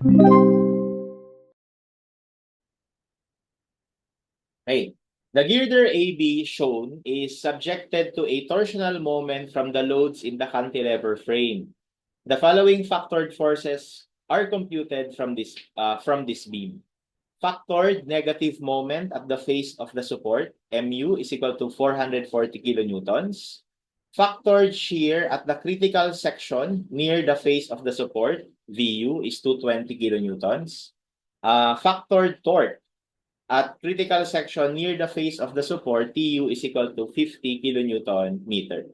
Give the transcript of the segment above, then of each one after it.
Okay. The girder AB shown is subjected to a torsional moment from the loads in the cantilever frame. The following factored forces are computed from this beam. Factored negative moment at the face of the support, Mu is equal to 440 kilonewtons. Factored shear at the critical section near the face of the support, Vu is 220 kilonewtons. Factored torque at critical section near the face of the support, Tu is equal to 50 kilonewton meter.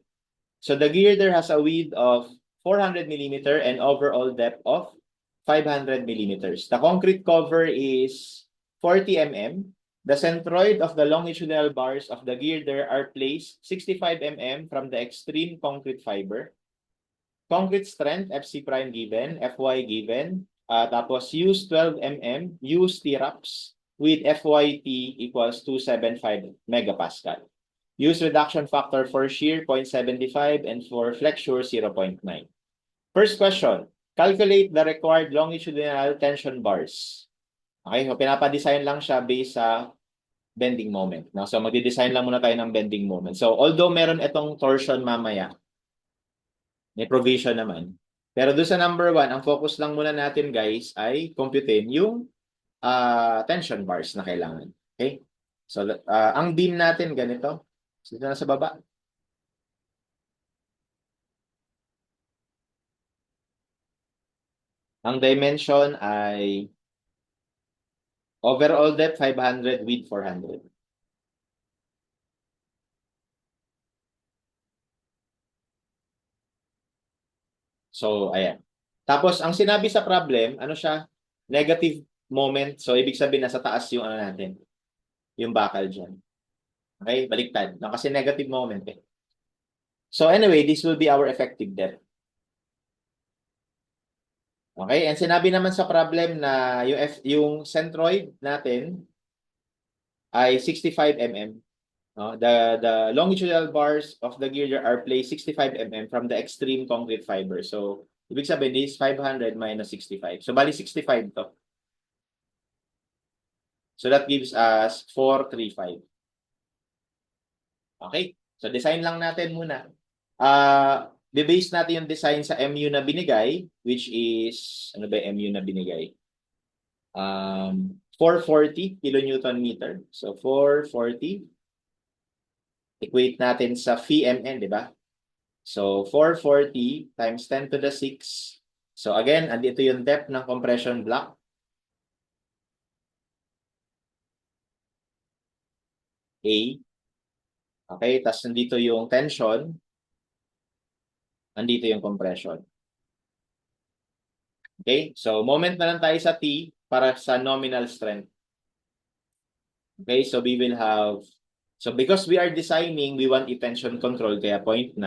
So the girder has a width of 400 millimeter and overall depth of 500 millimeters. The concrete cover is 40 mm. The centroid of the longitudinal bars of the girder are placed 65 mm from the extreme concrete fiber. Concrete strength, FC prime given, Fy given. Tapos use 12 mm, use T-RAPS with FYT equals 275 megapascal. Use reduction factor for shear 0.75 and for flexure 0.9. First question, calculate the required longitudinal tension bars. Okay, so pinapadesign lang siya based sa bending moment. No? So magdi-design lang muna tayo ng bending moment. So although meron itong torsion mamaya, may provision naman. Pero doon sa number 1, ang focus lang muna natin guys ay computein yung tension bars na kailangan. Okay? So ang beam natin ganito. So dito na sa baba. Ang dimension ay overall depth 500 width 400. So, ayan. Tapos, ang sinabi sa problem, ano siya? Negative moment. So, ibig sabihin, nasa taas yung ano natin. Yung bakal dyan. Okay? Baliktad. No, kasi negative moment eh. So, anyway, this will be our effective depth. Okay? And sinabi naman sa problem na yung centroid natin ay 65 mm. No? The longitudinal bars of the girder are placed 65 mm from the extreme concrete fiber. So, ibig sabihin, this is 500 minus 65. So, bali 65 to. So, that gives us 435. Okay? So, design lang natin muna. Base natin yung design sa MU na binigay, which is, ano ba yung MU na binigay? 440 kilonewton meter. So, 440. Equate natin sa VMN, di ba? So, 440 times 10 to the 6. So, again, andito yung depth ng compression block. A. Okay, tapos nandito yung tension. Nandito yung compression. Okay, so moment na lang tayo sa T para sa nominal strength. Okay, so we will have, so because we are designing, we want tension control, kaya 0.9.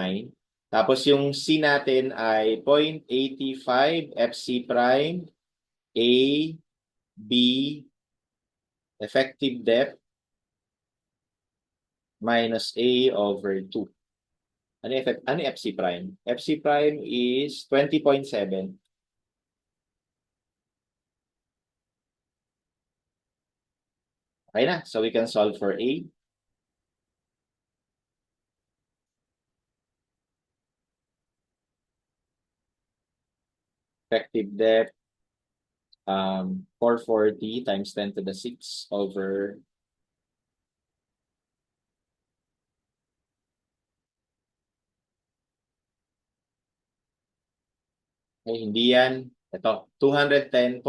Tapos yung C natin ay 0.85 FC prime, A, B, effective depth, minus A over 2. Ano FC prime? FC prime is 20.7. Okay na, so we can solve for A. Effective depth, 440 times 10 to the 6 over hindi yan. Ito, 210.73.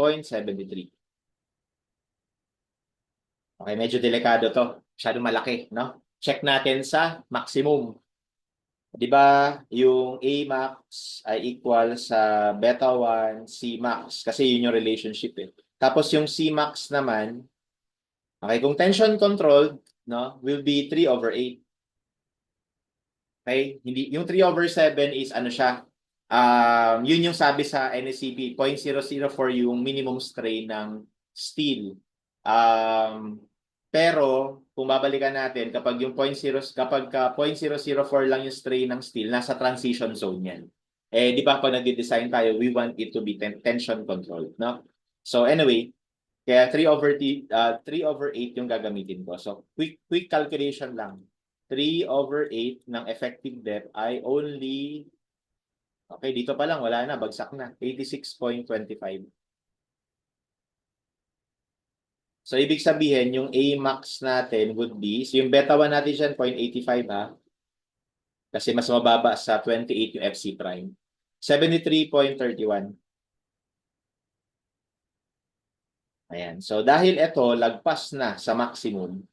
Okay, medyo delikado to. Masyadong malaki, no? Check natin sa maximum. Di ba, yung A max ay equal sa beta 1 C max kasi yun yung relationship eh. Tapos yung C max naman, okay, kung tension controlled, no, will be 3 over 8. Okay? Hindi, yung 3 over 7 is ano siya, yun yung sabi sa NSCP, 0.004 yung minimum strain ng steel. Pero kung babalikan natin, kapag yung 0.004 lang yung strain ng steel, nasa transition zone yan. Eh, di ba pag nag-design tayo, we want it to be tension controlled, no? So anyway, kaya 3/8 yung gagamitin ko. So quick calculation lang. 3/8 ng effective depth ay only, okay, dito pa lang wala na, bagsak na, 86.25. So ibig sabihin yung A max natin would be, so yung beta 1 natin dyan 0.85 ha, kasi mas mababa sa 28 yung FC prime. 73.31. Ayan. So dahil ito lagpas na sa maximum,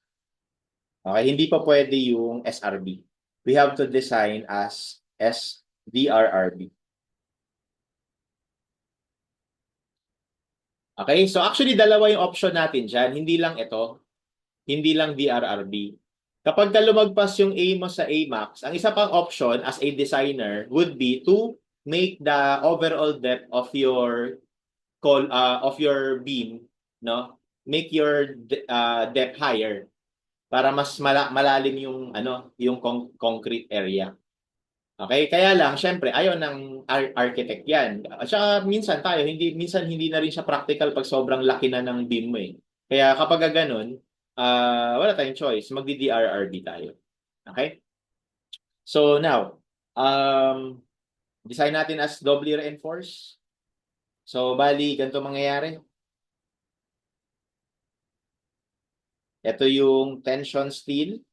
okay, hindi pa pwede yung SRB. We have to design as SDRRB. Okay? So actually dalawa yung option natin dyan. Hindi lang ito. Hindi lang DRRB. Kapag ka lumagpas yung A mo sa AMAX, ang isa pang option as a designer would be to make the overall depth of your beam, no? Make your depth higher para mas malalim yung concrete area. Okay? Kaya lang syempre ayaw ng architect 'yan. At saka minsan hindi na rin siya practical pag sobrang laki na ng beam mo eh. Kaya kapag ganun, wala tayong choice, magdi-DRRB tayo. Okay? So now, design natin as doubly reinforced. So bali ganito mangyayari. Ito yung tension steel.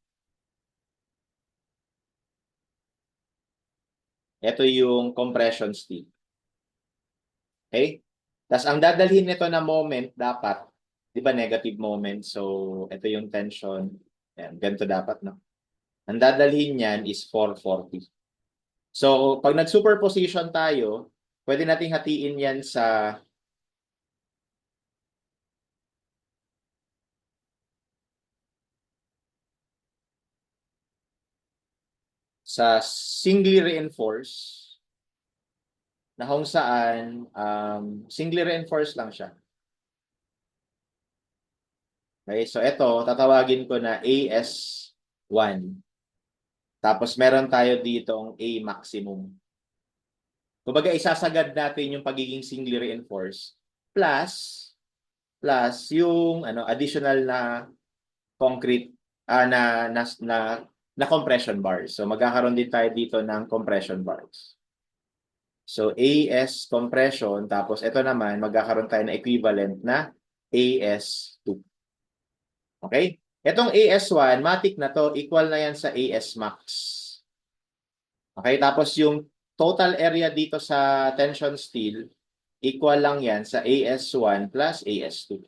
Ito yung compression steel. Okay? Tapos ang dadalhin nito na moment dapat, 'di ba, negative moment. So ito yung tension. Ayan, ganito dapat, no? Ang dadalhin niyan is 440. So pag nag-superposition tayo, pwede nating hatiin yan sa singly reinforced, na kung saan singly reinforced lang siya. Okay, so ito tatawagin ko na AS1. Tapos meron tayo ditong A maximum. Kumbaga isasagad natin yung pagiging singly reinforced plus yung additional na concrete na compression bars. So magkakaroon din tayo dito ng compression bars. So AS compression, tapos ito naman magkakaroon tayo ng equivalent na AS2. Okay? Itong AS1, matik na to, equal na yan sa AS max. Okay? Tapos yung total area dito sa tension steel, equal lang yan sa AS1 plus AS2.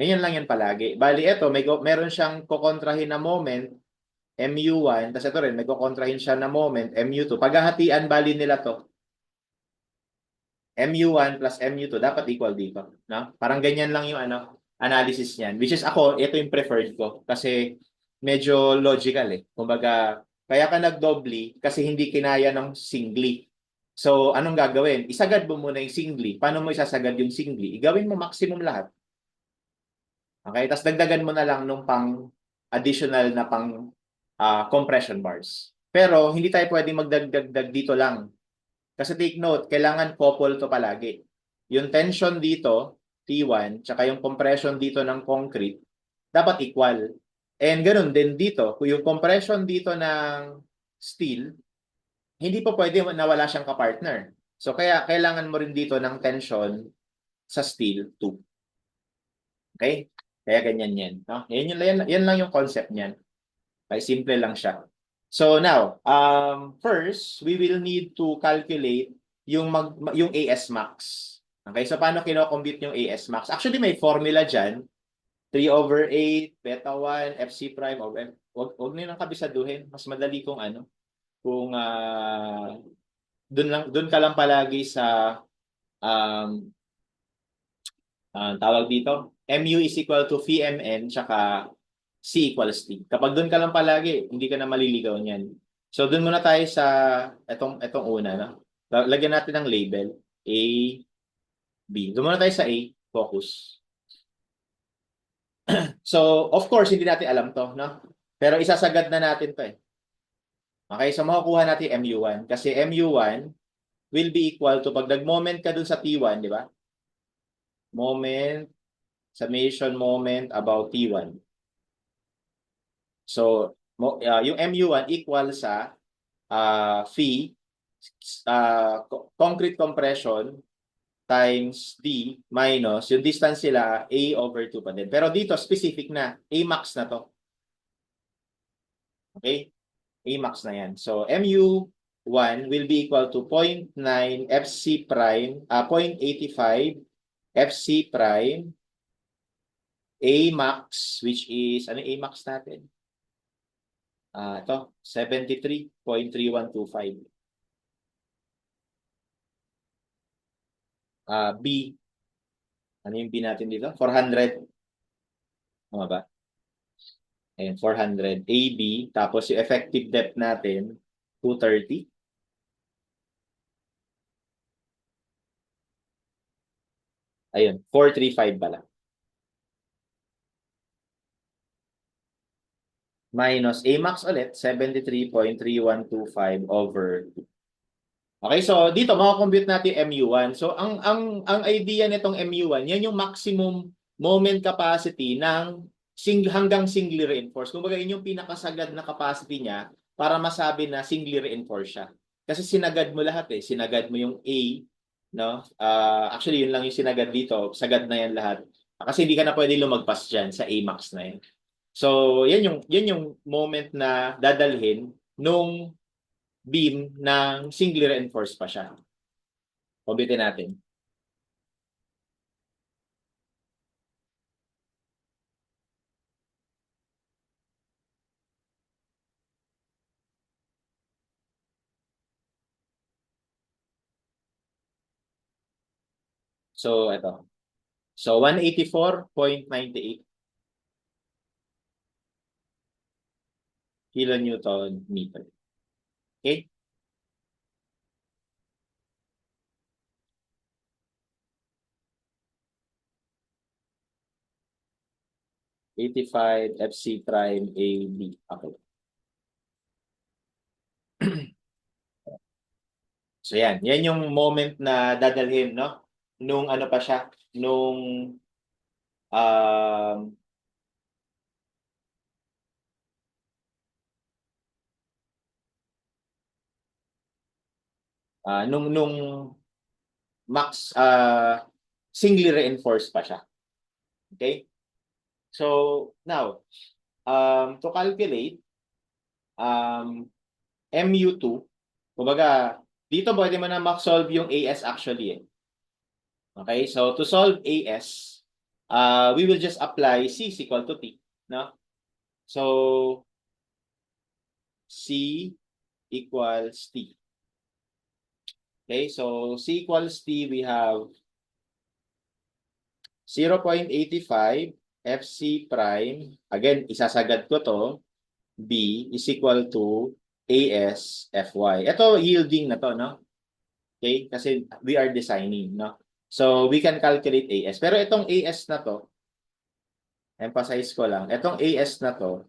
Ganyan lang yan palagi. Bali, ito, meron siyang kukontrahin na moment, MU1, tapos ito rin, may kukontrahin siya na moment, MU2. Paghahatian, bali nila to, MU1 plus MU2, dapat equal dito. No? Parang ganyan lang yung analysis niyan. Which is ako, ito yung preferred ko. Kasi medyo logical eh. Kumbaga, kaya ka nagdobli kasi hindi kinaya ng singly. So, anong gagawin? Isagad mo muna yung singly. Paano mo isasagad yung singly? Igawin mo maximum lahat. Okay? Tapos dagdagan mo na lang nung pang additional na pang compression bars. Pero hindi tayo pwedeng magdagdag dito lang. Kasi take note, kailangan couple to palagi. Yung tension dito, T1, tsaka yung compression dito ng concrete, dapat equal. And ganun din dito, kung yung compression dito ng steel, hindi pa pwede na wala siyang kapartner. So kaya kailangan mo rin dito ng tension sa steel 2. Okay? Kaya ganyan yan. No? Yan lang yung concept niyan. Okay, simple lang siya. So now, first, we will need to calculate yung AS max. Okay, so paano kino-compute yung AS max? Actually, may formula dyan. 3/8, beta 1, FC prime, or wag niyo nang kabisaduhin. Mas madali kung kung dun ka lang palagi sa um, tawag dito, MU is equal to VMN tsaka C equals T. Kapag doon ka lang palagi, hindi ka na maliligaw niyan. So doon muna tayo sa etong una, no? Lagyan natin ng label A, B. Doon muna tayo sa A, focus. So of course hindi natin alam to, no? Pero isasagad na natin to eh. Okay, so makukuha natin MU1 kasi MU1 will be equal to pag nag-moment ka dun sa T1, di ba? moment, summation moment about T1. So, yung MU1 equal sa phi concrete compression times D minus yung distance sila A over 2 pa din. Pero dito specific na, A max na to. Okay? A max na yan. So, MU1 will be equal to 0.9 FC prime, 0.85 FC prime A max, which is, ano A max natin? Ito, 73.3125. B, ano yung B natin dito? 400. Tama ba? Ayan, 400. AB, tapos yung effective depth natin, 230. Ayun, 435 pala. Minus A max ulit, 73.3125 over 2. Okay, so dito makakompute natin yung MU1. So ang idea nitong MU1, yan yung maximum moment capacity ng hanggang singly reinforced. Kumbaga yun yung pinakasagad na capacity niya para masabi na singly reinforced siya. Kasi sinagad mo lahat eh. Sinagad mo yung A, no? Actually yun lang yung sinagad dito. Sagad na yan lahat. Kasi hindi ka na pwede lumagpas diyan sa A max na yan. So, yan yung moment na dadalhin nung beam ng singly reinforced pa siya. Pambitin natin. So, ito. So, 184.98 kilonewton meter. Okay? ₱85 FC prime AB. Okay. So, yan. Yan yung moment na dadalhin, no? Nung ano pa siya? Nung um, nung max singly reinforced pa siya. Okay? So, now, to calculate MU2, kumbaga, dito pwede mo na solve yung AS actually eh. Okay, so to solve AS, we will just apply C is equal to T. No? So, C equals T. Okay, so C equals T, we have 0.85 FC prime. Again, isasagad ko to. B is equal to AS FY. Ito, yielding na to, no? Okay, kasi we are designing, no? So, we can calculate AS. Pero itong AS na to, emphasize ko lang, itong AS na to,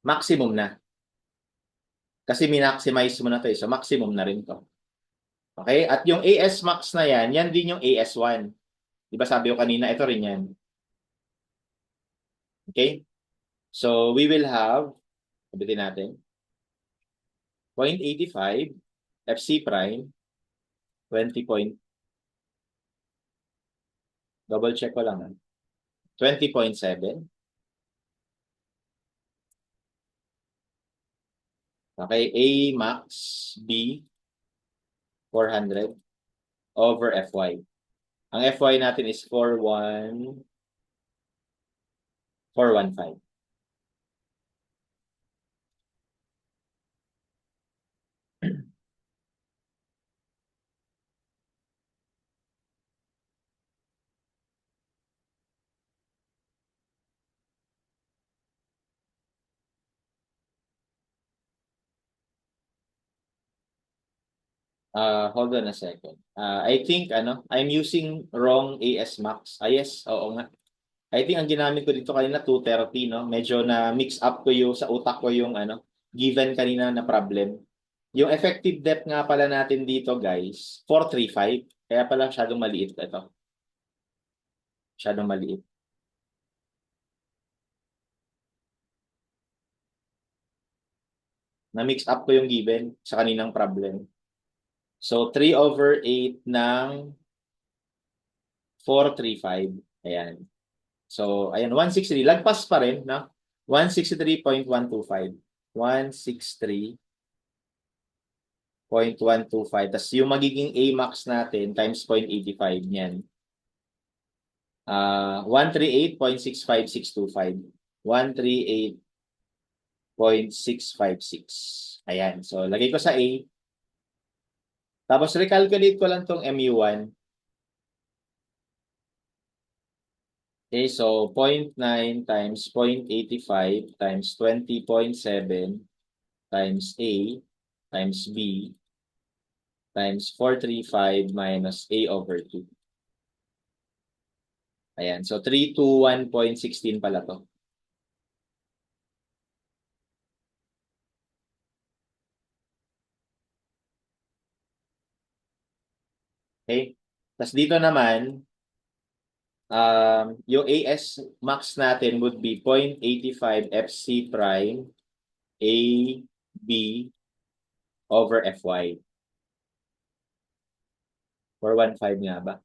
maximum na. Kasi minaximize mo na to eh. So, maximum na rin to. Okay? At yung AS max na yan, yan din yung AS1. Diba sabi ko kanina, ito rin yan. Okay? So, we will have, sabitin natin, 0.85 FC prime, 20 point, double check ko lang, 20.7. Okay, A max B 400 over FY. Ang FY natin is 41415. Hold on a second. I think I'm using wrong AS max. Yes, oo nga. I think ang ginamit ko dito kanina 230, no? Medyo na mix up ko yung sa utak ko yung given kanina na problem. Yung effective depth nga pala natin dito, guys, 435. Kaya pala masyadong maliit ito. Masyadong maliit. Na-mix up ko yung given sa kaninang problem. So, 3/8 ng 435. Ayan. So, ayan, 163. Lagpas pa rin, no? 163.125. 163.125. Tapos yung magiging A max natin times 0.85 niyan. 138.65625. 138.656. Ayan. So, lagay ko sa A. Tapos, recalculate ko lang tong MU1. Okay, so 0.9 times 0.85 times 20.7 times A times B times 435 minus A over 2. Ayan, so 321.16 pala to. Okay? Tapos dito naman, yung AS max natin would be 0.85 FC prime A, B over FY. 415 nga ba?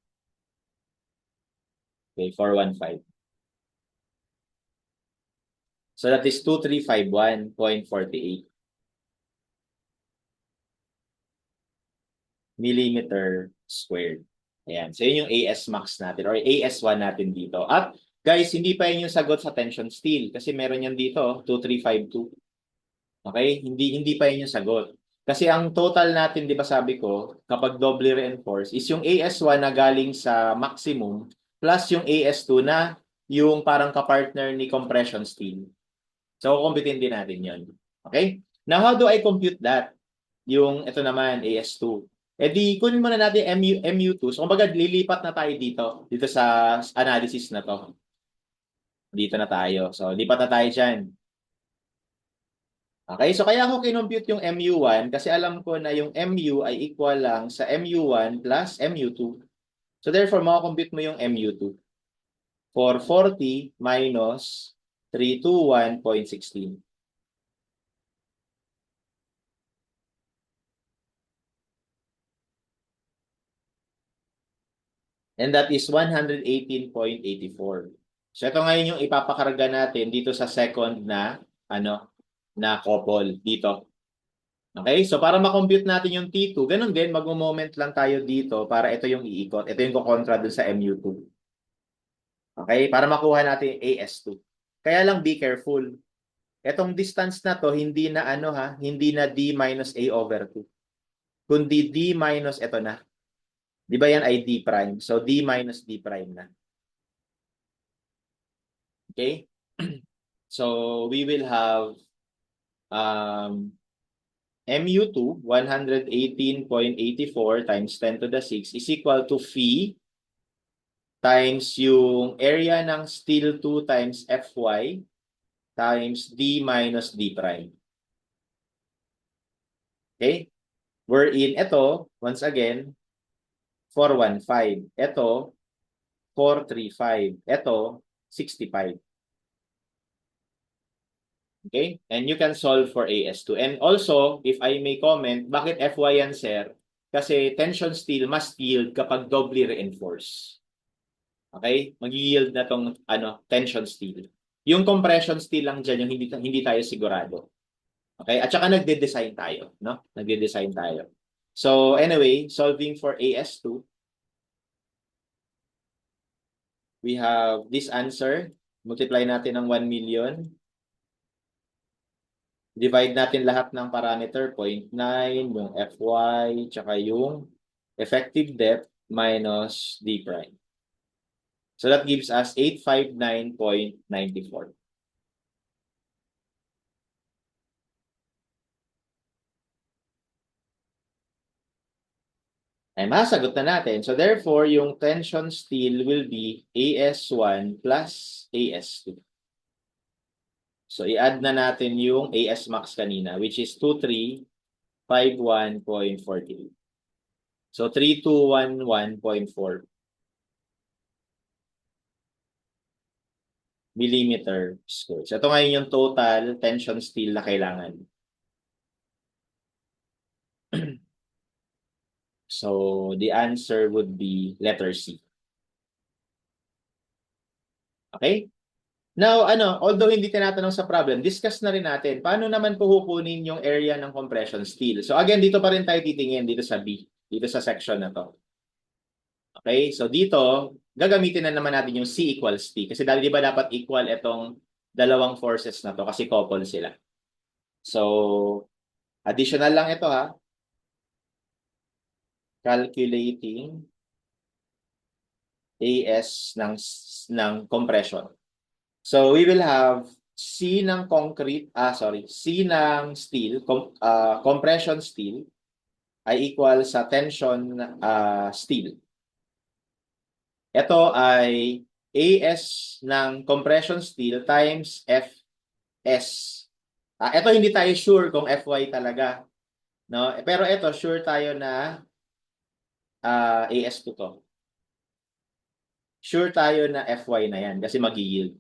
Okay, 415. So that is 2351.48 millimeter squared. Ayan. So yun yung AS max natin or AS1 natin dito. At guys, hindi pa yun yung sagot sa tension steel kasi meron yan dito, 2352. Okay? Hindi pa yun yung sagot. Kasi ang total natin, di ba sabi ko, kapag doubly reinforced, is yung AS1 na galing sa maximum plus yung AS2 na yung parang kapartner ni compression steel. So, kukumpitin din natin yun. Okay? Now, how do I compute that? Yung, ito naman, AS2. Eh di, kunin muna natin MU2. So, kumbaga, lilipat na tayo dito sa analysis na to. Dito na tayo. So, lipat na tayo dyan. Okay, so kaya ako kinompute yung MU1 kasi alam ko na yung MU ay equal lang sa MU1 plus MU2. So therefore, makakompute mo yung MU2 for 40 minus 321.16. And that is 118.84. So ito ngayon yung ipapakarga natin dito sa second na na couple dito. Okay? So para ma-compute natin yung T2, ganun din, mag-moment lang tayo dito para ito yung iikot. Ito yung kukontra dun sa MU2. Okay? Para makuha natin yung AS2. Kaya lang be careful. Etong distance na to, hindi na hindi na D minus A over 2. Kundi D minus ito na. Di ba yan ay D prime? So D minus D prime na. Okay? So we will have MU2, 118.84 times 10 to the 6 is equal to phi times yung area ng steel 2 times Fy times D minus D prime. Okay? Wherein ito, once again, 415. Ito, 435. Ito, 65. Okay? And you can solve for AS2. And also, if I may comment, bakit Fy yan, sir? Kasi tension steel must yield kapag doubly reinforced. Okay? Mag-yield na tong tension steel. Yung compression steel lang dyan, yung hindi tayo sigurado. Okay? At saka nagde-design tayo, no? Nagde-design tayo. So, anyway, solving for AS2, we have this answer. Multiply natin ng 1 million. Divide natin lahat ng parameter, 0.9, yung Fy, tsaka yung effective depth minus D prime. So that gives us 859.94. Ay masagot na natin. So therefore, yung tension steel will be AS1 plus AS2. So i-add na natin yung AS max kanina, which is 2351.48. So 3211.4. millimeter squared. So ito ngayon yung total tension steel na kailangan. So the answer would be letter C. Okay? Now, although hindi tinatanong sa problem, discuss na rin natin, paano naman kukunin yung area ng compression steel? So again, dito pa rin tayo titingin, dito sa B, dito sa section na to. Okay, so dito, gagamitin na naman natin yung C equals T. Kasi di ba dapat equal itong dalawang forces na to kasi couple sila. So, additional lang ito ha. Calculating AS ng compression. So, we will have C ng concrete, C ng steel, compression steel ay equal sa tension steel. Ito ay AS ng compression steel times FS. Ito hindi tayo sure kung FY talaga, no? Pero ito sure tayo na AS2 to. Sure tayo na FY na yan kasi mag-yield.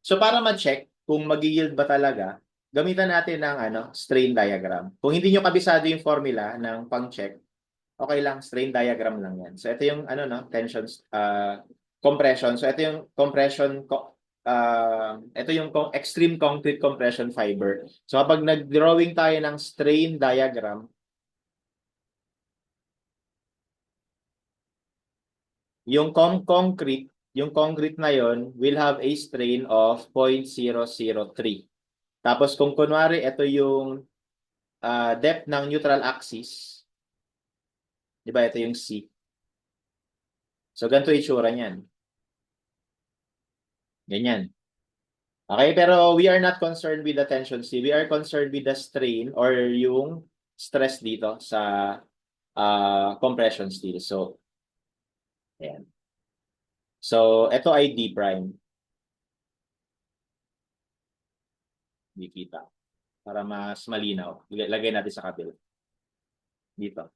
So para ma-check kung mag-yield ba talaga, gamitan natin ng strain diagram. Kung hindi nyo kabisado yung formula ng pang-check, okay lang, strain diagram lang yan. So ito yung tension compression. So ito yung compression ito yung extreme concrete compression fiber. So kapag nag-drawing tayo ng strain diagram, yung concrete na yon will have a strain of 0.003. Tapos kung kunwari ito yung depth ng neutral axis, di ba ito yung C. So ganito itsura niyan. Ganyan. Okay, pero we are not concerned with the tension C. We are concerned with the strain or yung stress dito sa compression steel. So, ayan. So, ito ay D prime. Hindi kita. Para mas malinaw. Lagay natin sa kabila. Dito.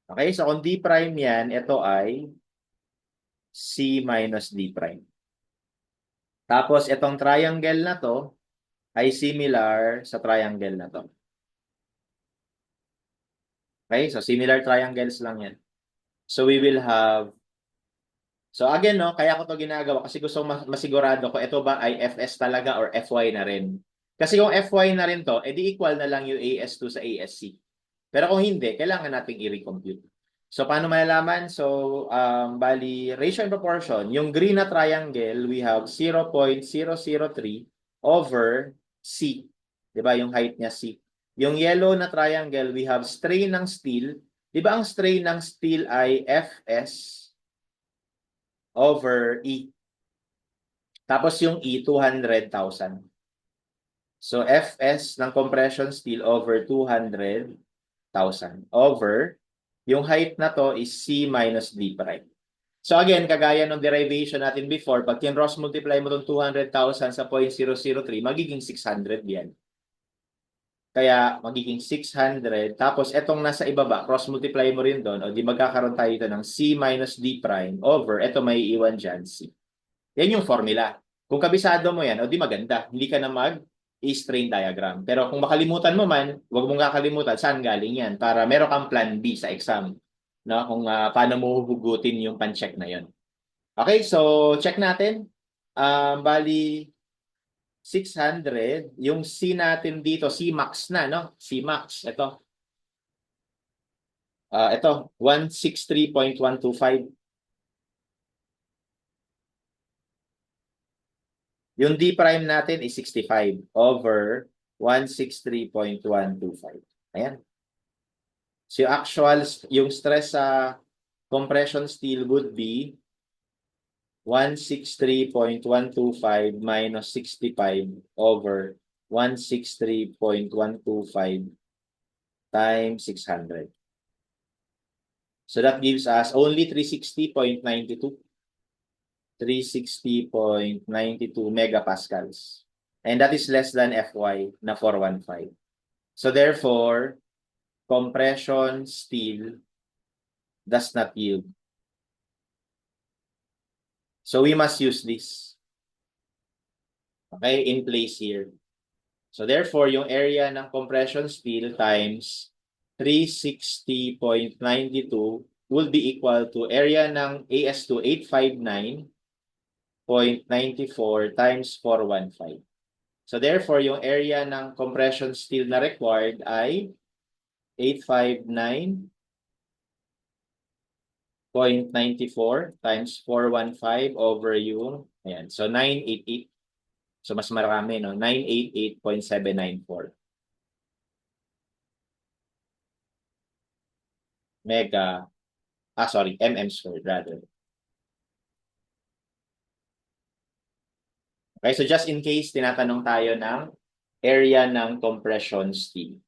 Okay, so kung D prime yan, ito ay C minus D prime. Tapos, itong triangle na to ay similar sa triangle na to. Okay, so similar triangles lang yan. So, we will have So again, no, kaya ko to ginagawa kasi gusto masigurado ko ito ba ay FS talaga or FY na rin. Kasi kung FY na rin to, edi equal na lang yung AS2 sa ASC. Pero kung hindi, kailangan nating i-recompute. So paano malalaman? So bali ratio and proportion, yung green na triangle, we have 0.003 over C. 'Di ba yung height niya C. Yung yellow na triangle, we have strain ng steel. 'Di ba ang strain ng steel ay FS over E. Tapos yung E, 200,000. So, FS ng compression steel over 200,000 over yung height na to is C minus D prime. So again, kagaya ng derivation natin before, pag tin-cross multiply mo itong 200,000 sa 0.003, magiging 600 yan. Kaya magiging 600. Tapos etong nasa ibaba, cross multiply mo rin doon, o di magkakaroon tayo dito ng C minus D prime over, eto may iwan dyan, C. Yan yung formula. Kung kabisado mo yan, o di maganda. Hindi ka na mag-strain diagram. Pero kung makalimutan mo man, huwag mong kakalimutan saan galing yan para meron kang plan B sa exam. No? Kung paano mo huhugutin yung pan-check na yon. Okay, so check natin. Bali, 600. Yung C natin dito, C max na, no? C max, ito. Ito, 163.125. Yung D prime natin is 65 over 163.125. Ayan. So yung actual, yung stress sa compression steel would be 163.125 minus 65 over 163.125 times 600. So that gives us only 360.92. 360.92 megapascals. And that is less than FY na 415. So therefore, compression steel does not yield. So we must use this. Okay, in place here. So therefore, yung area ng compression steel times 360.92 will be equal to area ng AS2 859.94 times 415. So therefore, yung area ng compression steel na required ay 859.94 times 415 over yung, ayan, so 988. So mas marami, no? 988.794 mega, mm squared rather. Okay, so just in case, tinatanong tayo ng area ng compression steel.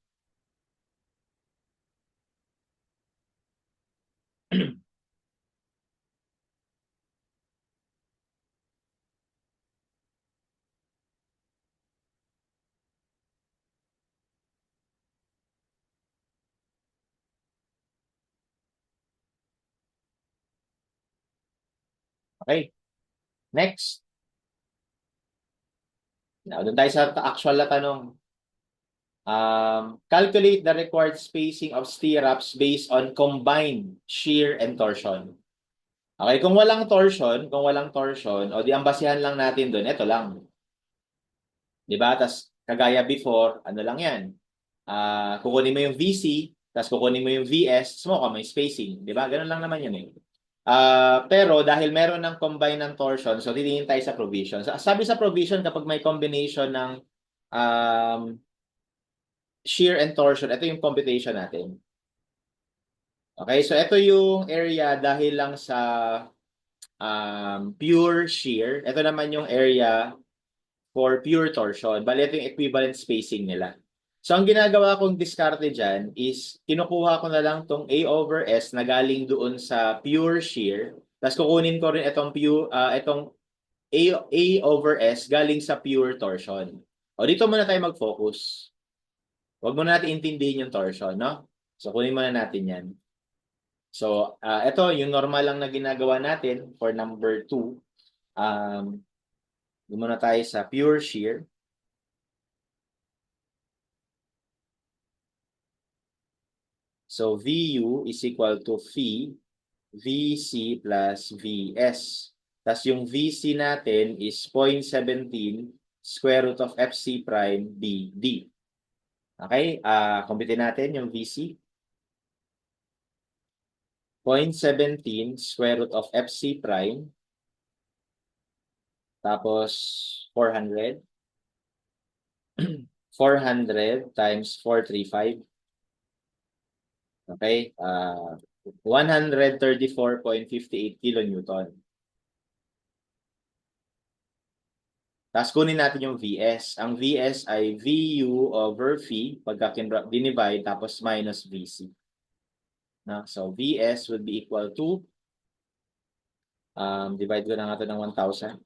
Okay, next. Now, doon tayo sa actual na tanong. Calculate the required spacing of stirrups based on combined shear and torsion. Okay, kung walang torsion, o di ang basihan lang natin doon, ito lang. Di ba? Tas kagaya before, ano lang yan? Kukunin mo yung VC, tas kukunin mo yung VS, mo ka may spacing. Di ba? Ganun lang naman yun eh. Pero dahil meron ng combine ng torsion, so titingin tayo sa provision. So, sabi sa provision, kapag may combination ng shear and torsion, ito yung computation natin. Okay, so ito yung area dahil lang sa pure shear. Ito naman yung area for pure torsion. Bali, ito yung equivalent spacing nila. So, ang ginagawa kong diskarte dyan is, kinukuha ko na lang tong A over S na galing doon sa pure shear. Tapos kukunin ko rin itong itong A over S galing sa pure torsion. O, dito muna tayo mag-focus. Huwag muna natin intindihin yung torsion, no? So, kunin muna natin yan. So, ito yung normal lang na ginagawa natin for number 2. Muna tayo sa pure shear. So, VU is equal to phi VC plus VS. Tapos yung VC natin is 0.17 square root of FC prime BD. Okay? Compute natin yung VC. 0.17 square root of FC prime. Tapos 400. 400 times 435. Okay? 134.58 kilonewton. Tapos kunin natin yung VS. Ang VS ay VU over phi pagka dinivide tapos minus VC. So VS would be equal to divide ko na nga ito ng 1,000.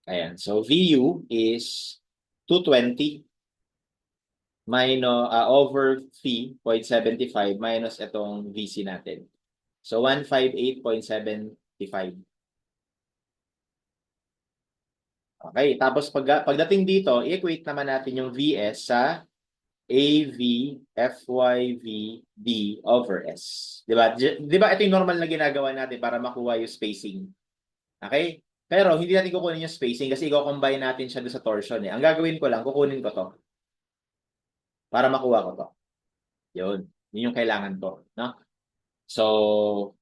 Ayan. So VU is 220 minus over phi 0.75 minus itong VC natin. So 158.75. Okay, tapos pagdating dito, i-equate naman natin yung VS sa AV FYV D over S. Di ba? Di ba ito yung normal na ginagawa natin para makuha yung spacing. Okay? Pero hindi natin kukunin yung spacing kasi i-combine natin siya doon sa torsion. Ang gagawin ko lang, kukunin ko to para makuha ko to. Yun. Yun yung kailangan ko. No? So,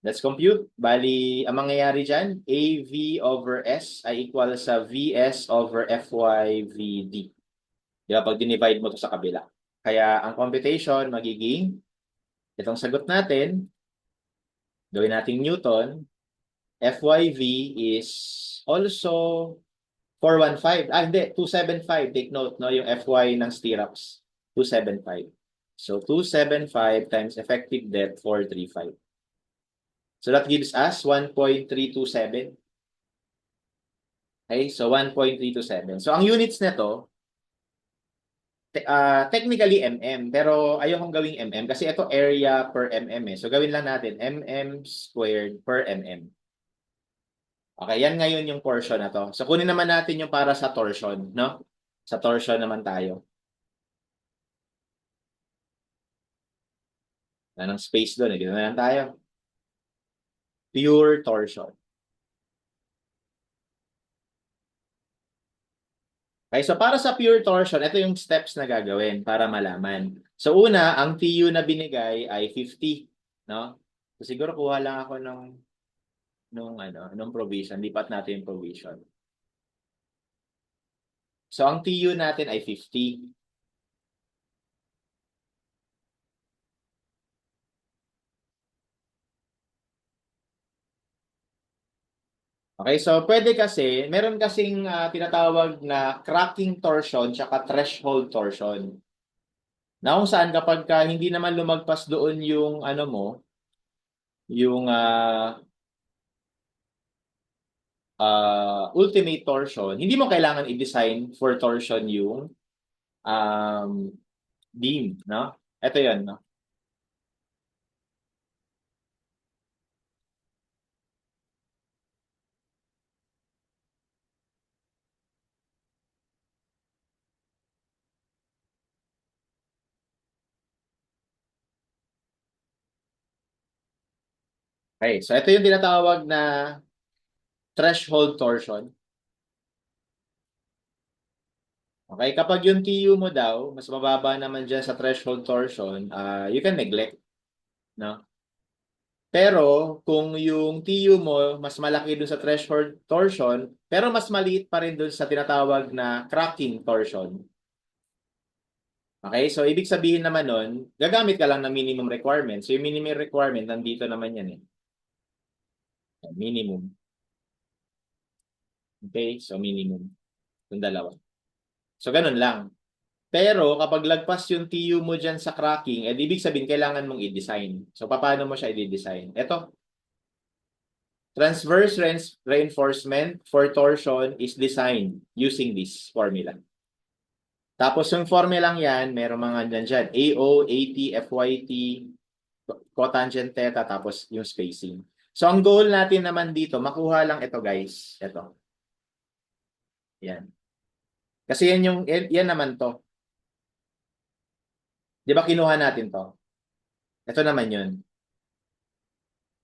let's compute. Bali, ang mangyayari dyan, AV over S ay equal sa VS over FYVD. Di ba? Pag dinivide mo to sa kabila. Kaya ang computation magiging, itong sagot natin, gawin natin Newton, FYV is also 415. Hindi, 275. Take note, no? Yung FY ng stirrups, 275. So, 275 times effective depth, 435. So that gives us 1.327. Okay, so 1.327. So ang units nito, technically mm, pero ayokong gawing mm kasi ito area per mm eh. So gawin lang natin mm squared per mm. Okay, yan ngayon yung portion na to. So, kunin naman natin yung para sa torsion, no? Sa torsion naman tayo. Anong space doon? Dito na lang tayo. Pure torsion. Okay, so para sa pure torsion, ito yung steps na gagawin para malaman. So una, ang TU na binigay ay 50, no? So siguro kuha lang ako nung provision, lipat natin yung provision. So ang TU natin ay 50. Okay, so pwede kasi, meron kasing tinatawag na cracking torsion tsaka threshold torsion. Na kung saan kapag hindi naman lumagpas doon yung ano mo, yung ultimate torsion, hindi mo kailangan i-design for torsion yung um, beam, no? Ito 'yon, no? Okay, so ito yung tinatawag na threshold torsion. Okay, kapag yung TU mo daw, mas mababa naman dyan sa threshold torsion, you can neglect, no? Pero kung yung TU mo mas malaki dun sa threshold torsion, pero mas maliit pa rin dun sa tinatawag na cracking torsion. Okay, so ibig sabihin naman nun, gagamit ka lang ng minimum requirement. So yung minimum requirement, nandito naman yan eh. Minimum. Okay, so minimum. Yung dalawa. So ganun lang. Pero kapag lagpas yung TU mo dyan sa cracking, ibig sabihin kailangan mong i-design. So paano mo siya i-design? Ito, transverse reinforcement for torsion is designed using this formula. Tapos yung formula yan, meron mga dyan. AO, AT, FYT, cotangent theta, tapos yung spacing. So ang goal natin naman dito, makuha lang ito guys. Ito. Yan. Kasi yan naman to. Di ba kinuha natin to? Ito naman yun.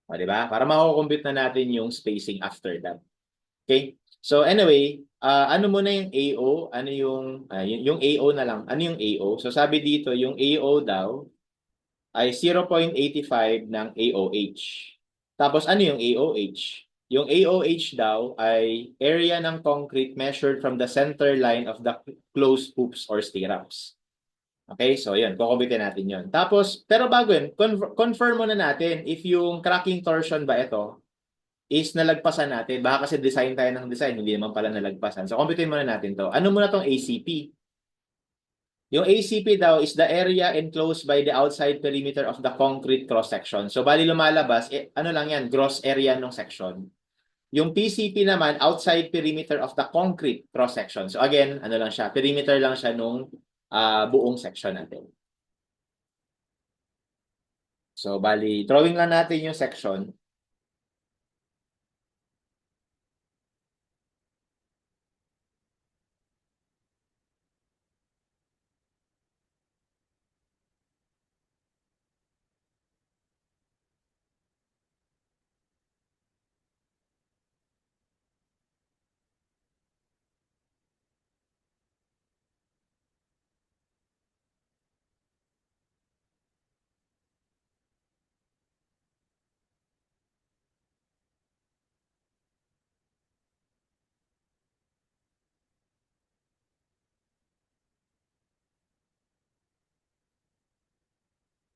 O, di ba? Para makukompute na natin yung spacing after that. Okay? So anyway, ano muna yung AO? Ano yung AO na lang? Ano yung AO? So sabi dito, yung AO daw ay 0.85 ng AOH. Tapos ano yung AOH? Yung AOH daw ay area ng concrete measured from the center line of the closed hoops or stirrups. Okay, so yun, kukumbitin natin yun. Tapos, pero bago yun, confirm muna natin if yung cracking torsion ba ito is nalagpasan natin. Baka kasi design tayo ng design, hindi naman pala nalagpasan. So, kumpitin muna natin to. Ano muna tong ACP? Yung ACP daw is the area enclosed by the outside perimeter of the concrete cross-section. So, bali lumalabas, ano lang yan, gross area ng section. Yung PCP naman, outside perimeter of the concrete cross-section. So, again, ano lang siya, perimeter lang siya nung buong section natin. So, bali, drawing lang natin yung section.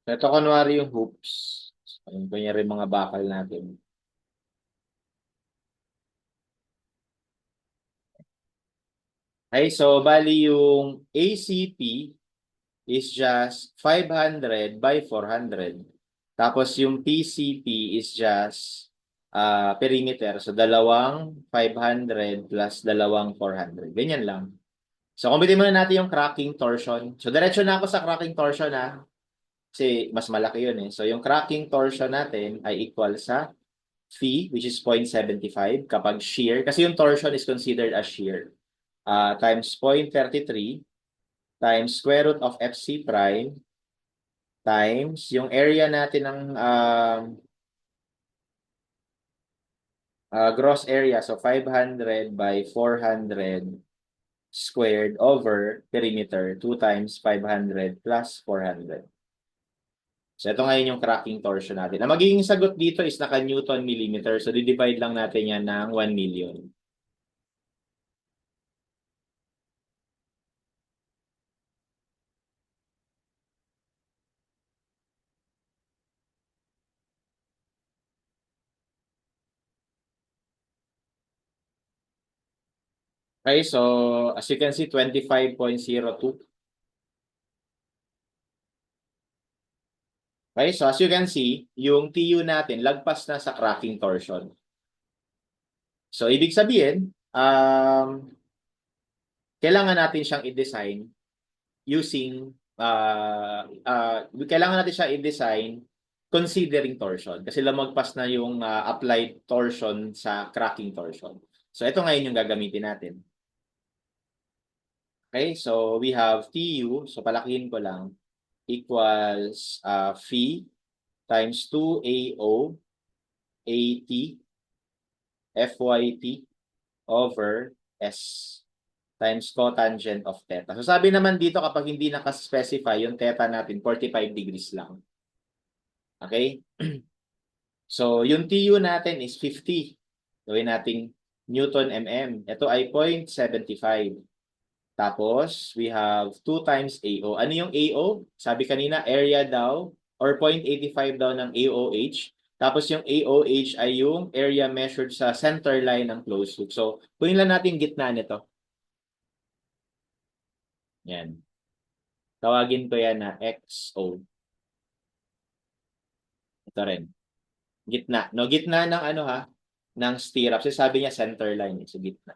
So, ito kunwari yung hoops. Ayun, kunyari mga bakal natin. Okay, so bali yung ACP is just 500 by 400. Tapos yung PCP is just perimeter. So dalawang 500 plus dalawang 400. Ganyan lang. So kumpitin muna natin yung cracking torsion. So diretso na ako sa cracking torsion kasi mas malaki yun eh. So yung cracking torsion natin ay equal sa phi, which is 0.75 kapag shear, kasi yung torsion is considered as shear, times 0.33 times square root of FC prime times yung area natin ng gross area, so 500 by 400 squared over perimeter, 2 times 500 plus 400. So, ito ngayon yung cracking torsion natin. Ang magiging sagot dito is naka-Newton millimeter. So, di-divide lang natin yan ng 1 million. Okay, so as you can see, 25.02. Okay, so as you can see, yung TU natin lagpas na sa cracking torsion. So, ibig sabihin, kailangan natin siyang i-design using, kailangan natin siya i-design considering torsion. Kasi lumagpas na yung applied torsion sa cracking torsion. So, ito ngayon yung gagamitin natin. Okay, so we have TU, so palakihin ko lang, equals phi times 2AO AT FYT over S times cotangent of theta. So sabi naman dito kapag hindi nakaspecify yung theta natin, 45 degrees lang. Okay? So yung TU natin is 50. Gawin nating Newton mm. Ito ay 0.75. Tapos, we have 2 times AO. Ano yung AO? Sabi kanina, area daw or 0.85 daw ng AOH. Tapos yung AOH ay yung area measured sa center line ng closed loop. So, kunin lang natin gitna nito. Yan. Tawagin ko yan na XO. Ito rin. Gitna. No, gitna ng ano ha? Ng stirrup. Kasi sabi niya center line. So, gitna.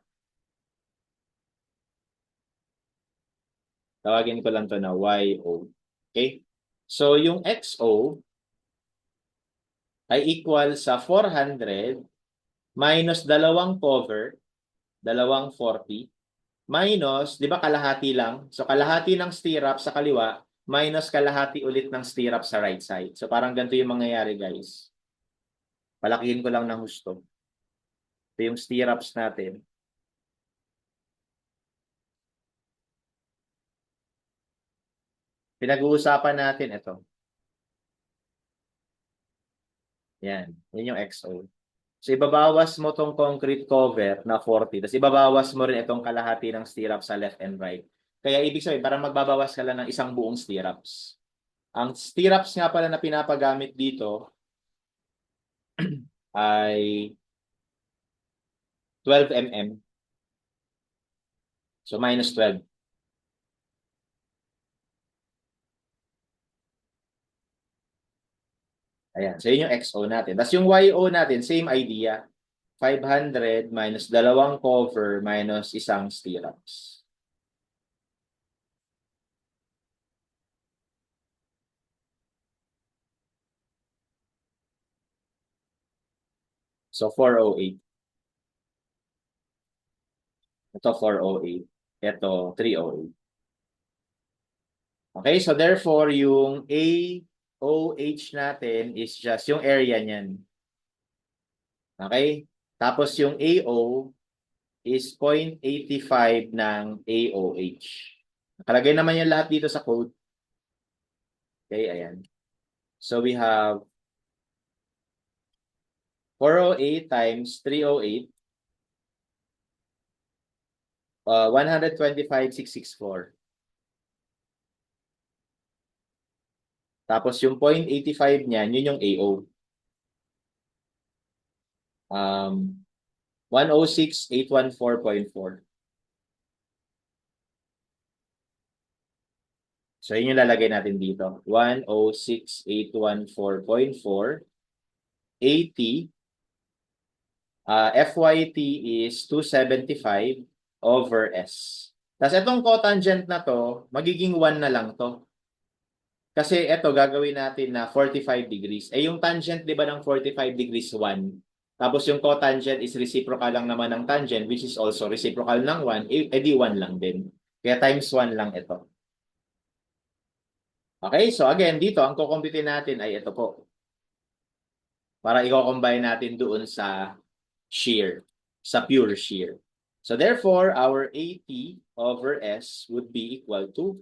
Tawagin ko lang to na YO. Okay? So, yung XO ay equal sa 400 minus dalawang cover, dalawang 40, minus, di ba kalahati lang? So, kalahati ng stirrup sa kaliwa, minus kalahati ulit ng stirrup sa right side. So, parang ganito yung mangyayari, guys. Palakihin ko lang ng husto. Ito yung stirrups natin. Pinag-uusapan natin ito. Yan. Yan yung XO. So, ibabawas mo tong concrete cover na 40. Tapos, ibabawas mo rin itong kalahati ng stirrup sa left and right. Kaya, ibig sabihin, parang magbabawas ka lang ng isang buong stirrups. Ang stirrups nga pala na pinapagamit dito ay 12 mm. So, minus 12. Ayan. So, yun yung XO natin. Tapos yung YO natin, same idea. 500 minus dalawang cover minus isang stirrups. So, 408. Ito, 408. Ito, 308. Okay, so therefore, yung AOH natin is just yung area niyan. Okay? Tapos yung AO is 0.85 ng AOH. Nakalagay naman yung lahat dito sa code. Okay, ayan. So we have 408 times 308, 125,664. Tapos yung 0.85 niyan, yun yung AO. 106,814.4. So, yun yung lalagay natin dito. 106,814.4. 80. FYT is 275 over S. Tapos, itong cotangent na to, magiging 1 na lang to. Kasi ito, gagawin natin na 45 degrees. Eh, yung tangent, di ba, ng 45 degrees, 1. tapos yung cotangent is reciprocal lang naman ng tangent, which is also reciprocal ng 1, edi 1 lang din. Kaya times 1 lang ito. Okay, so again, dito, ang kukumpitin natin ay ito po. Para i-combine natin doon sa shear, sa pure shear. So therefore, our AP over S would be equal to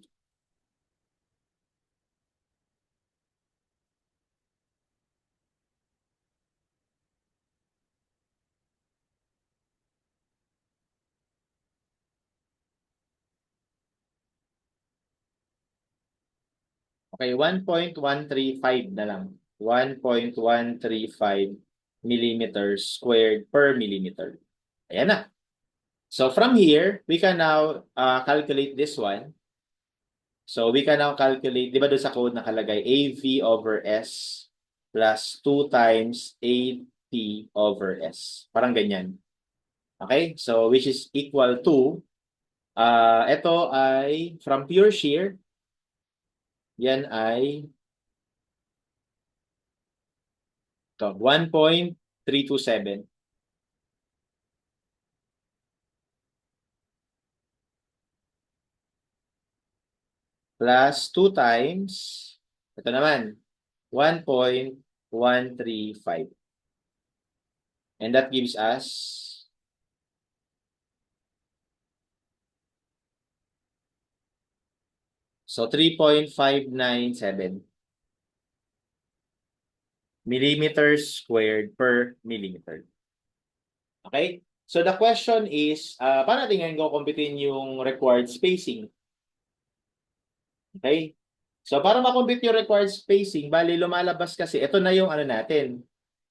okay, 1.135 na lang. 1.135 millimeters squared per millimeter. Ayan na. So from here, we can now calculate this one. So we can now calculate, di ba doon sa code nakalagay, AV over S plus 2 times AT over S. Parang ganyan. Okay? So which is equal to, ito ay from pure shear, yan ay 1.327 plus 2 times, ito naman, 1.135. And that gives us so 3.597 millimeters squared per millimeter. Okay? So the question is, paano natin ngayon kukumpitin yung required spacing? Okay? So para makumpit yung required spacing, bali lumalabas kasi, ito na yung ano natin.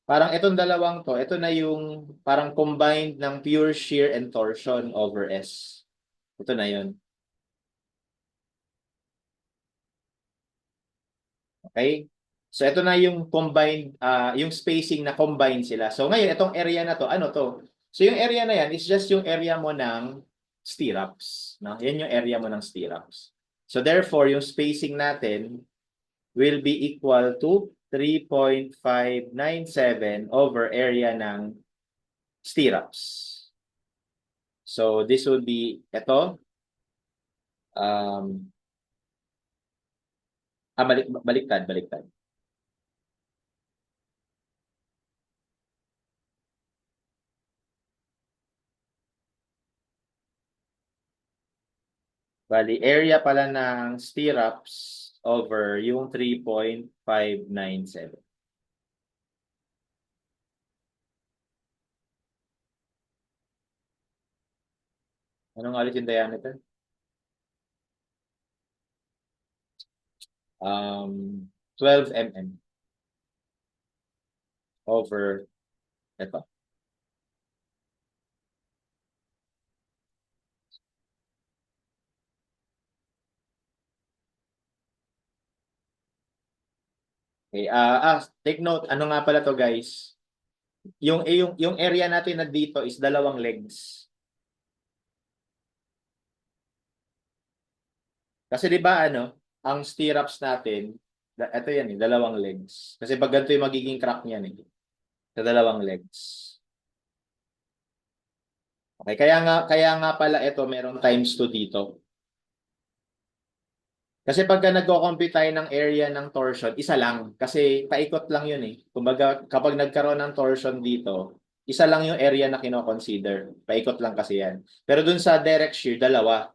Parang itong dalawang to, ito na yung parang combined ng pure shear and torsion over S. Ito na yun. Okay? So ito na yung combined, yung spacing na combined sila. So ngayon, itong area na to, ano to? So yung area na yan is just yung area mo ng stirrups. No? Yan yung area mo ng stirrups. So therefore, yung spacing natin will be equal to 3.597 over area ng stirrups. So this would be, ito, um, baliktad. Bali, area pala ng stirrups over yung 3.597. Anong ulit yung diameter? 12 mm over ito. Okay, take note, ano nga pala to guys? Yung area natin na dito is dalawang legs. Kasi 'di ba ano, ang stirrups natin, ito yan eh, dalawang legs. Kasi pag ganito yung magiging crack niyan eh, sa dalawang legs. Okay, kaya nga pala ito merong times 2 dito. Kasi pagka nagko-compute tayo ng area ng torsion, isa lang. Kasi paikot lang yun eh. Kumbaga, kapag nagkaroon ng torsion dito, isa lang yung area na kino-consider. Paikot lang kasi yan. Pero dun sa direct shear, dalawa.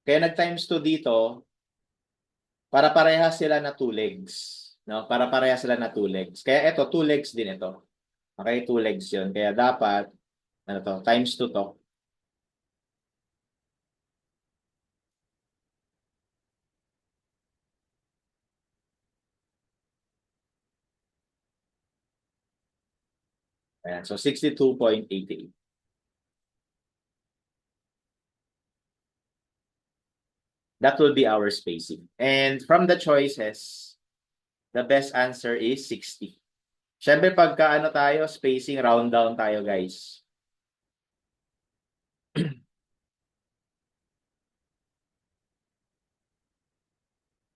Kaya nag-times 2 dito, para parehas sila na two legs. No? Para parehas sila na two legs. Kaya ito, two legs din ito. Okay, two legs yun. Kaya dapat, ano to, times 2 to. Ayan, so 62.88. That will be our spacing. And from the choices, the best answer is 60. Siyempre, pagka ano tayo, spacing, round down tayo, guys.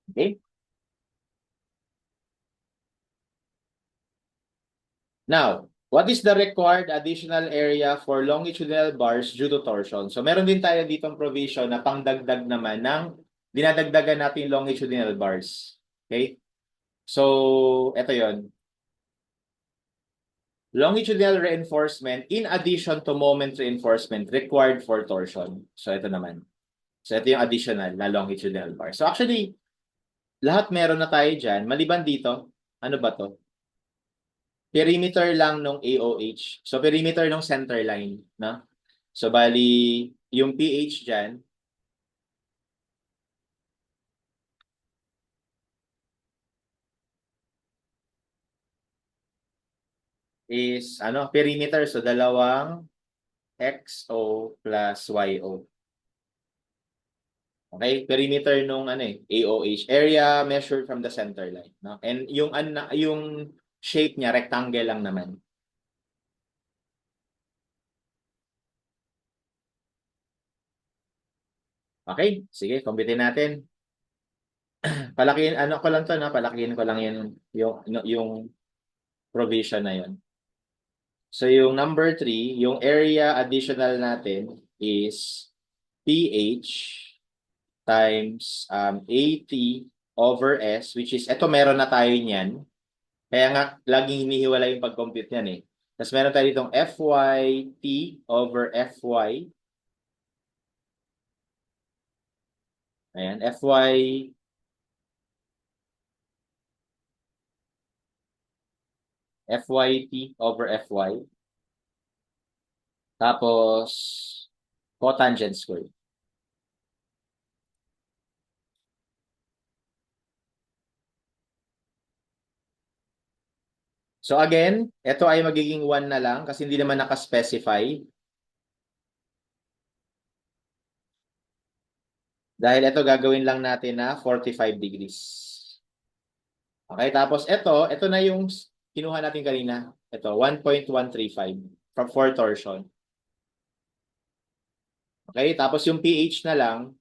Okay? Now, What is the required additional area for longitudinal bars due to torsion? So meron din tayo ditong provision na pangdagdag naman ng dinadagdagan natin longitudinal bars. Okay? So, ito yon. Longitudinal reinforcement in addition to moment reinforcement required for torsion. So, ito naman. So, ito yung additional na longitudinal bar. So, actually, lahat meron na tayo dyan. Maliban dito, ano ba to? Perimeter lang ng AOH. So, perimeter ng center line. No? So, bali, yung PH dyan, is, perimeter. So, dalawang XO plus YO. Okay? Perimeter nung, AOH. Area measured from the center line. No? And yung shape niya, rectangle lang naman. Okay? Sige, kumpitin natin. Palakihin, ko lang to, no? Palakihin ko lang yung provision na yun. So, yung number 3, yung area additional natin is PH times AT over S, which is, eto meron na tayo niyan. Kaya nga, laging hinihiwala yung pag-compute niyan eh. Tapos meron tayo ditong FYT over FY. Ayan, FYT over FY. Tapos, cotangent square. So again, ito ay magiging 1 na lang kasi hindi naman nakaspecify. Dahil ito gagawin lang natin na 45 degrees. Okay, tapos ito na yung kinuha natin kanina. Ito, 1.135 for torsion. Okay, tapos yung pH na lang,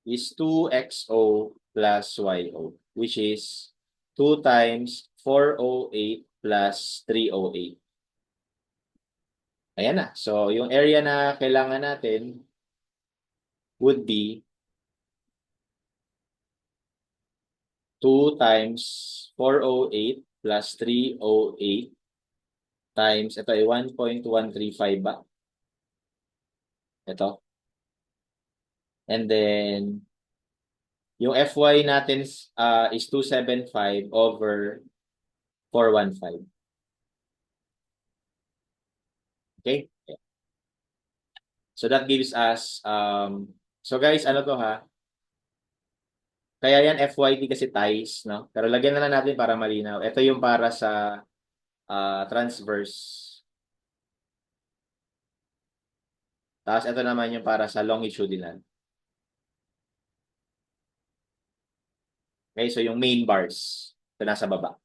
is 2XO plus YO, which is 2 times 408 plus 308. Ayan na. So, yung area na kailangan natin would be 2 times 408 plus 308 times, ito ay 1.135 ba? Ito. And then, yung FY natin is 275 over 415. Okay? So that gives us, so guys, ano to ha? Kaya yan FYT kasi ties, no? Pero lagyan na lang natin para malinaw. Ito yung para sa transverse. Tapos ito naman yung para sa longitudinal. Okay, so yung main bars. Ito nasa baba.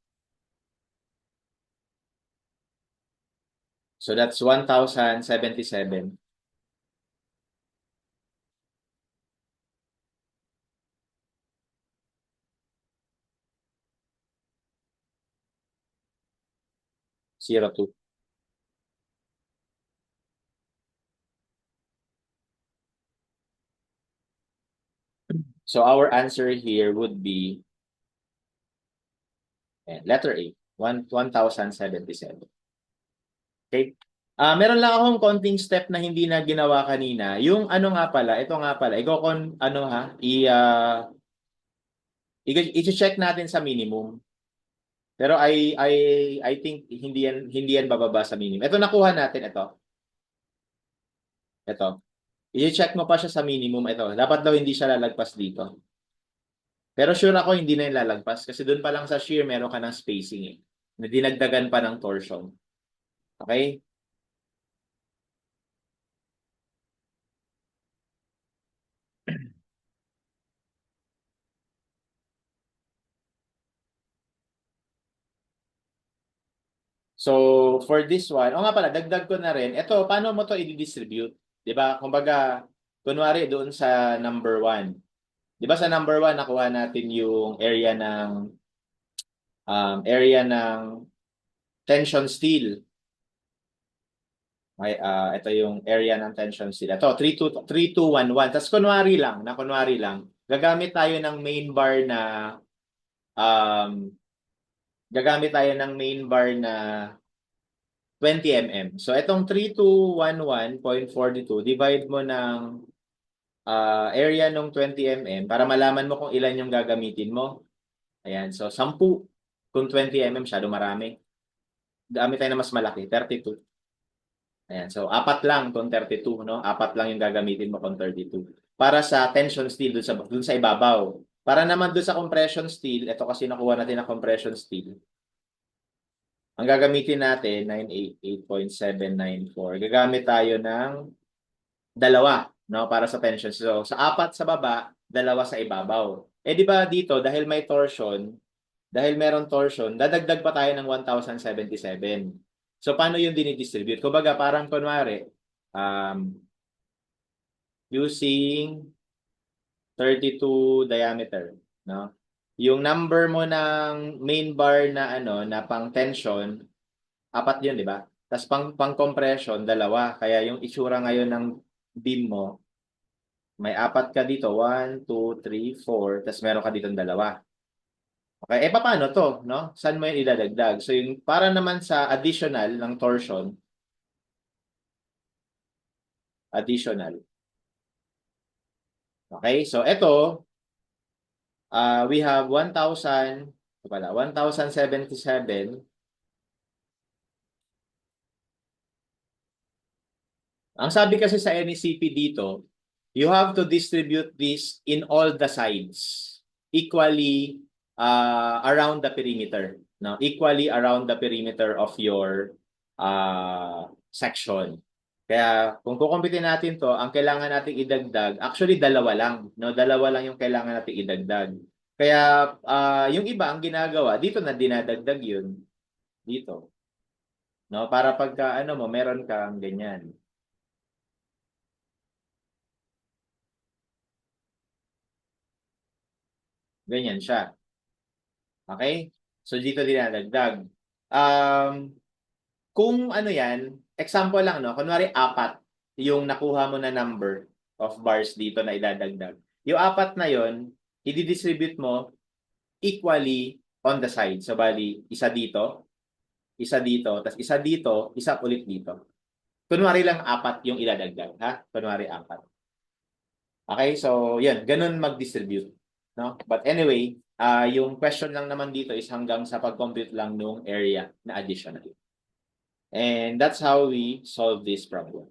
So that's 1,077. Zero two. So our answer here would be letter A, 1,077. Okay? Meron lang akong konting step na hindi na ginawa kanina. Yung ano nga pala, ito nga pala, i-check natin sa minimum. Pero I think hindi yan bababa sa minimum. Ito nakuha natin ito. Ito. I-check mo pa siya sa minimum ito. Dapat daw hindi siya lalagpas dito. Pero sure ako hindi na yung lalagpas kasi doon pa lang sa shear meron ka ng spacing eh. Na dinagdagan pa ng torsion. Okay? So, for this one, nga pala, dagdag ko na rin, ito, paano mo to i-distribute? 'Di ba? Kumbaga, kunwari doon sa number 1. Di ba sa number 1, nakuha natin yung area ng tension steel. Okay, ito yung area ng tension steel. Ito, 3211. Tapos kunwari lang, gagamit tayo ng main bar um, na 20 mm. So, itong 3211.42, divide mo ng area ng 20 mm para malaman mo kung ilan yung gagamitin mo. Ayan, so 10 kung 20 mm, masyado marami. Gamit tayo na mas malaki, 32. Ayan, so 4 lang kung 32, no? 4 lang yung gagamitin mo kung 32. Para sa tension steel dun sa ibabaw. Para naman dun sa compression steel, ito kasi nakuha natin na compression steel. Ang gagamitin natin, 988.794. Gagamit tayo ng dalawa, no, para sa tension. So, sa 4 sa baba, 2 sa ibabaw. Eh, di ba dito, dahil meron torsion, dadagdag pa tayo ng 1,077. So, paano yung dinidistribute? Kumbaga, parang kunwari, using 32 diameter, no? Yung number mo ng main bar na na pang tension, 4 yun, di ba? Tapos pang compression, 2. Kaya yung itsura ngayon ng beam mo, may 4 ka dito, 1, 2, 3, 4, tapos meron ka dito 2. Okay, eh paano to, no? Saan mo yung idadagdag? So yung para naman sa additional ng torsion, additional. Okay, so ito, we have 1,000, ito pala, 1,077. Ang sabi kasi sa NECP dito, you have to distribute this in all the sides equally around the perimeter. No? Equally around the perimeter of your section. Kaya kung kukumpitin natin to, ang kailangan nating idagdag, actually 2 lang. No? 2 lang yung kailangan nating idagdag. Kaya yung iba ang ginagawa, dito na dinadagdag yun. Dito. No? Para pagka mo, meron kang ganyan. Ganyan siya. Okay? So, dito dinadagdag. Kung yan, example lang, no? Kunwari, 4 yung nakuha mo na number of bars dito na idadagdag. Yung 4 na yon, i-distribute mo equally on the side. So, bali, isa dito, tapos isa dito, isa ulit dito. Kunwari lang 4 yung idadagdag, ha? Kunwari 4. Okay, so yan, ganun mag-distribute, no? But anyway, yung question lang naman dito is hanggang sa pag-compute lang nung area na additional. And that's how we solve this problem.